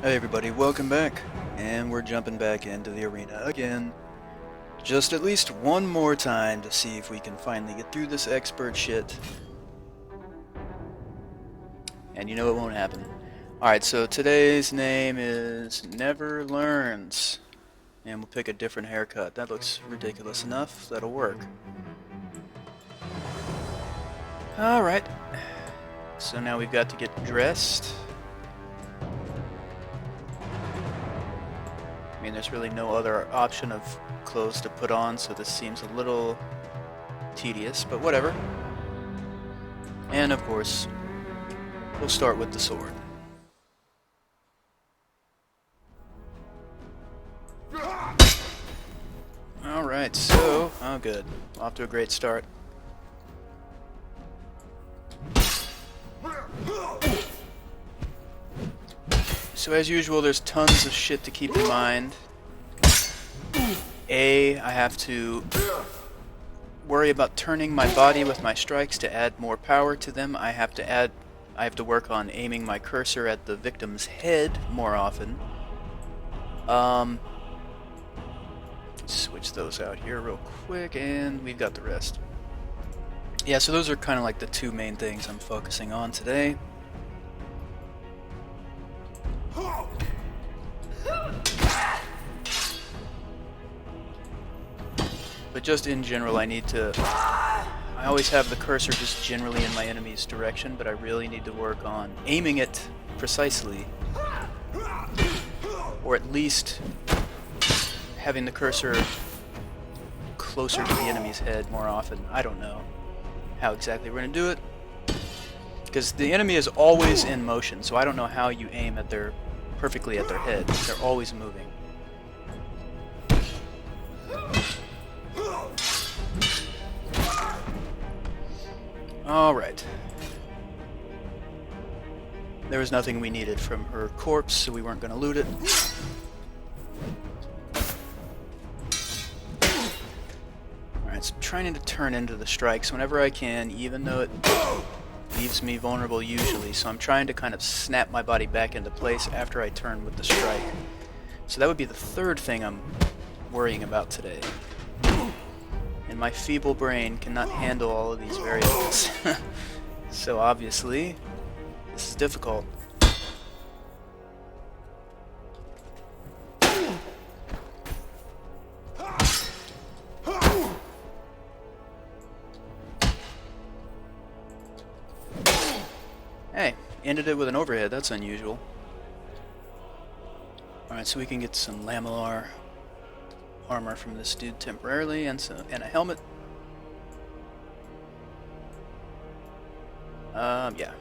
Hey everybody, welcome back, and we're jumping back into the arena again. Just at least one more time to see if we can finally get through this expert shit. And you know it won't happen. Alright, so today's name is Never Learns. And we'll pick a different haircut. That looks ridiculous enough. That'll work. Alright. So now we've got to get dressed. I mean, there's really no other option of clothes to put on, so this seems a little tedious, but whatever. And of course, we'll start with the sword. Alright, so, oh good. Off to a great start. So as usual, there's tons of shit to keep in mind. I have to worry about turning my body with my strikes to add more power to them. I have to work on aiming my cursor at the victim's head more often. Switch those out here real quick, and we've got the rest. Yeah, so those are kind of like the two main things I'm focusing on today. But just in general, I always have the cursor just generally in my enemy's direction, but I really need to work on aiming it precisely. Or at least having the cursor closer to the enemy's head more often. I don't know how exactly we're going to do it, because the enemy is always in motion, so I don't know how you aim at perfectly at their head. They're always moving. Alright. There was nothing we needed from her corpse, so we weren't going to loot it. Alright, so I'm trying to turn into the strikes whenever I can, even though it leaves me vulnerable usually, so I'm trying to kind of snap my body back into place after I turn with the strike. So that would be the third thing I'm worrying about today. And my feeble brain cannot handle all of these variables. So obviously, this is difficult. Hey, ended it with an overhead, that's unusual. Alright, so we can get some lamellar armor from this dude temporarily, and a helmet. Yeah.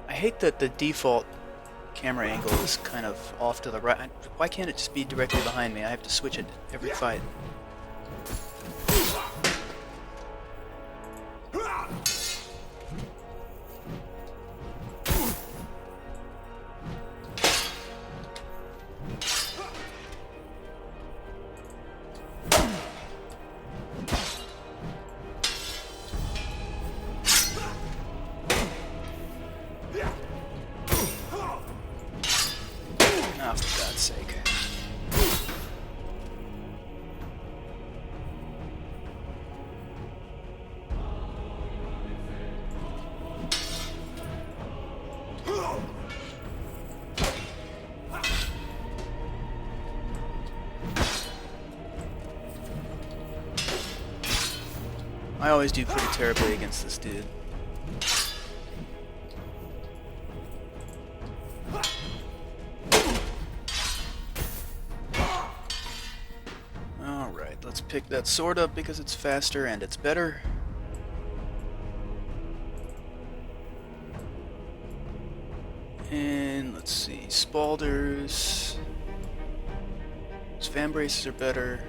I hate that the default camera angle is kind of off to the right. Why can't it just be directly behind me? I have to switch it every fight. Oh, for God's sake. I always do pretty terribly against this dude. Alright, let's pick that sword up because it's faster and it's better. And let's see, Spalders. Those fan braces are better.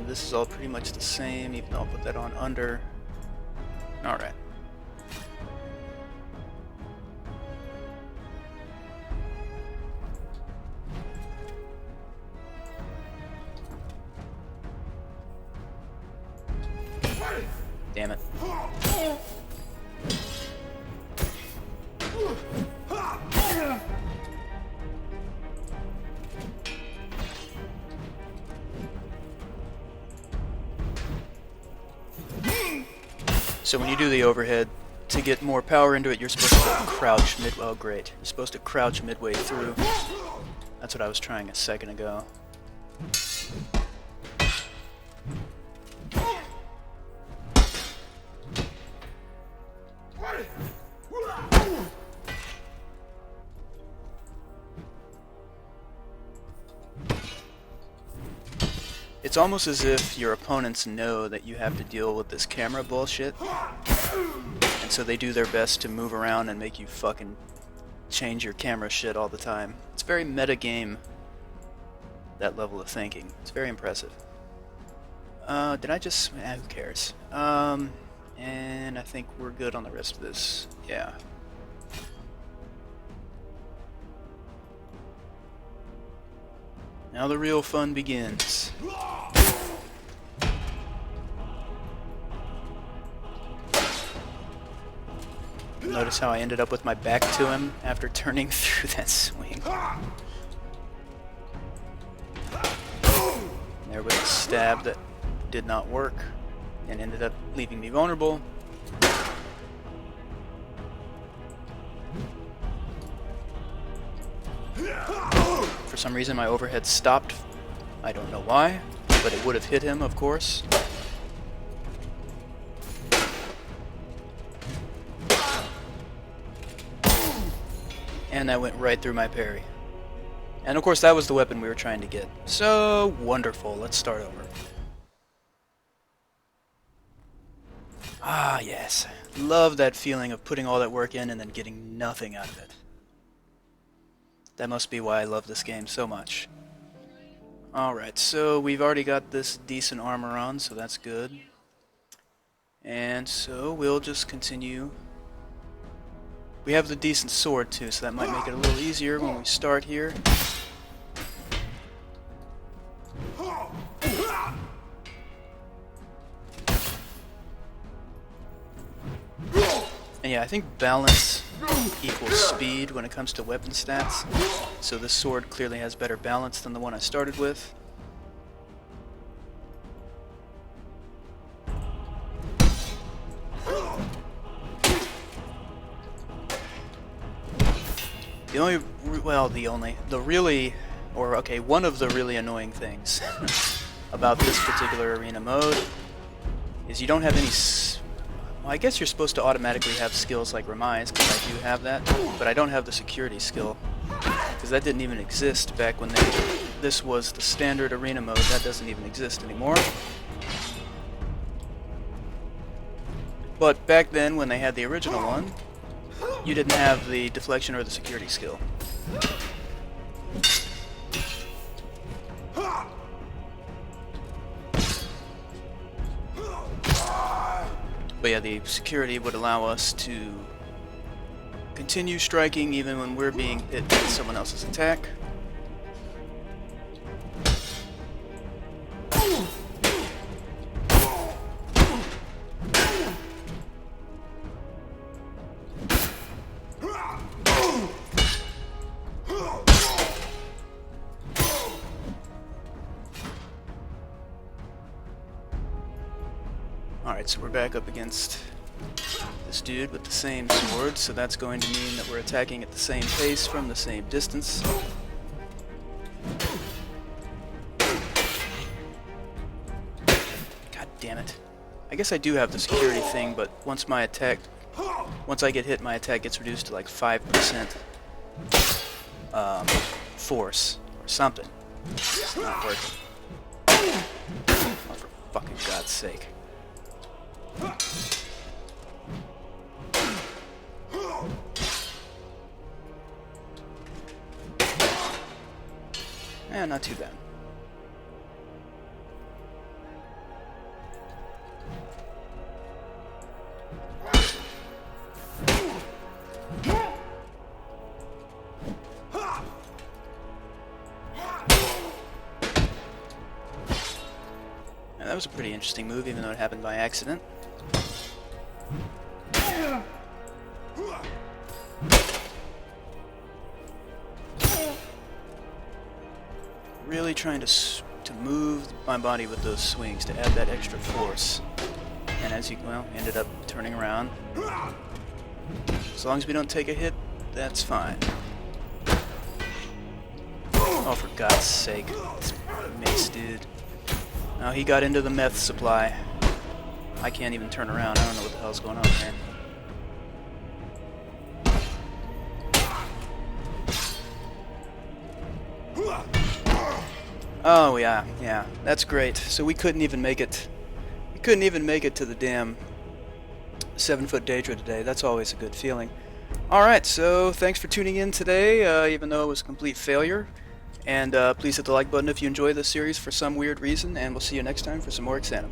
This is all pretty much the same, even though I'll put that on under. Alright. Damn it. So when you do the overhead, to get more power into it, you're supposed to crouch oh great. You're supposed to crouch midway through. That's what I was trying a second ago. It's almost as if your opponents know that you have to deal with this camera bullshit, and so they do their best to move around and make you fucking change your camera shit all the time. It's very meta game, that level of thinking. It's very impressive. Did I just... who cares? And I think we're good on the rest of this. Yeah. Now the real fun begins. Notice how I ended up with my back to him after turning through that swing. There was a stab that did not work and ended up leaving me vulnerable. For some reason my overhead stopped. I don't know why, but it would have hit him, of course. And that went right through my parry. And of course that was the weapon we were trying to get. So wonderful. Let's start over. Ah, yes. Love that feeling of putting all that work in and then getting nothing out of it. That must be why I love this game so much. Alright, so we've already got this decent armor on, so that's good. And so we'll just continue. We have the decent sword too, so that might make it a little easier when we start here. And yeah, I think balance equals speed when it comes to weapon stats. So this sword clearly has better balance than the one I started with. One of the really annoying things about this particular arena mode is you don't have any... Well, I guess you're supposed to automatically have skills like Remai's, because I do have that, but I don't have the security skill, because that didn't even exist back when this was the standard arena mode. That doesn't even exist anymore. But back then, when they had the original one, you didn't have the deflection or the security skill. But yeah, the security would allow us to continue striking even when we're being hit by someone else's attack. Alright, so we're back up against this dude with the same sword, so that's going to mean that we're attacking at the same pace from the same distance. God damn it. I guess I do have the security thing, but once I get hit, my attack gets reduced to like 5% force or something. It's not working. Oh, for fucking God's sake. Eh, not too bad. Now, that was a pretty interesting move, even though it happened by accident. Really trying to move my body with those swings to add that extra force. And And as he, well, ended up turning around. As long as we don't take a hit, that's fine. Oh, for God's sake. This mace dude. Now he got into the meth supply. I can't even turn around. I don't know what the hell's going on here. Oh, yeah. That's great. So we couldn't even make it. We couldn't even make it to the damn 7-foot Daedra today. That's always a good feeling. Alright, so thanks for tuning in today, even though it was a complete failure. And please hit the like button if you enjoy this series for some weird reason, and we'll see you next time for some more Exanima.